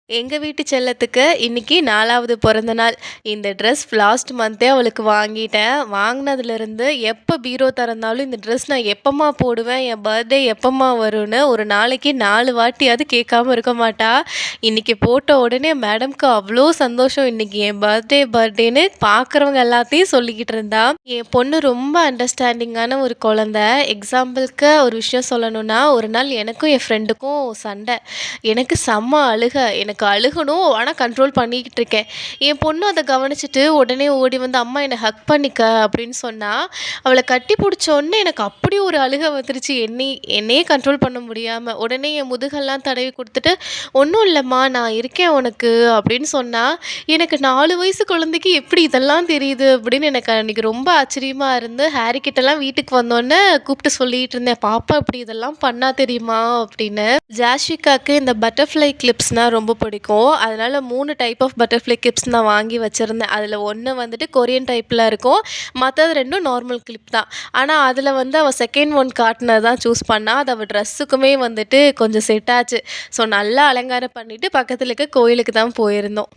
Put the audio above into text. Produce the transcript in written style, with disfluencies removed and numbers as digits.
எங்க வீட்டு செல்லத்துக்கு இன்னைக்கு 4வது பிறந்த நாள். இந்த ட்ரெஸ் லாஸ்ட் மந்த்தே அவளுக்கு வாங்கிட்டேன். வாங்குனதுலருந்து எப்ப பீரோ திறந்தாலும் இந்த ட்ரெஸ் நான் எப்பம்மா போடுவேன்? என் பர்த்டே எப்பம்மா வரும்ன்னு ஒரு நாளைக்கு 4 வாட்டியாவது கேட்காம இருக்க மாட்டா. இன்னைக்கு போட்ட உடனே மேடம்க்கு அவ்ளோ சந்தோஷம். இன்னைக்கு என் பர்த்டேன்னு பார்க்குறவங்க எல்லாத்தையும் சொல்லிக்கிட்டு இருந்தா. என் பொண்ணு ரொம்ப அண்டர்ஸ்டாண்டிங்கான ஒரு குழந்தை. எக்ஸாம்பிளுக்கு ஒரு விஷயம் சொல்லணும்னா, ஒரு நாள் எனக்கும் என் ஃப்ரெண்டுக்கும் சண்டை. எனக்கு செம்ம அழுக. எனக்கு அழுகணும். ஆனா கண்ட்ரோல் பண்ணிக்கிட்டு இருக்கேன். என் பொண்ணு அத கவனிச்சுட்டு உடனே ஓடி வந்து, "அம்மா என்ன ஹக் பண்ணிக்க" அப்படின்னு சொன்னா. அவள கட்டி புடிச்ச உடனே எனக்கு அப்படி ஒரு அழுக வந்துருச்சு. என்னையே கண்ட்ரோல் பண்ண முடியாம. உடனே என் முதுகெல்லாம் தடவி குடுத்துட்டு, "ஒண்ணும் இல்லம்மா நான் இருக்கேன் உனக்கு" அப்படின்னு சொன்னா. எனக்கு 4 வயசு குழந்தைக்கு எப்படி இதெல்லாம் தெரியுது அப்படின்னு எனக்கு அன்னைக்கு ரொம்ப ஆச்சரியமா இருந்து, ஹாரி கிட்டலாம் வீட்டுக்கு வந்தோனே கூப்பிட்டு சொல்லிட்டு இருந்தேன். "பாப்பா இப்படி இதெல்லாம் பண்ணா தெரியுமா?" அப்படின்னு. ஜாஷ்விகாக்கு இந்த பட்டர்ஃப்ளை கிளிப்ஸ்னா ரொம்ப பிடிக்கும். அதனால 3 டைப் ஆஃப் பட்டர்ஃப்ளை கிளிப்ஸ் நான் வாங்கி வச்சிருந்தேன். அதில 1 வந்துட்டு கொரியன் டைப்ல இருக்கும். மத்தது 2ம் நார்மல் கிளிப் தான். ஆனா, அதில வந்து அவ செகண்ட் ஒன் காட்டுனது தான் சூஸ் பண்ணா. அது அவ ட்ரெஸ்ஸுக்குமே வந்துட்டு கொஞ்சம் செட் ஆச்சு. ஸோ நல்லா அலங்காரம் பண்ணிட்டு பக்கத்தில இருக்க கோயிலுக்கு தான் போயிருந்தோம்.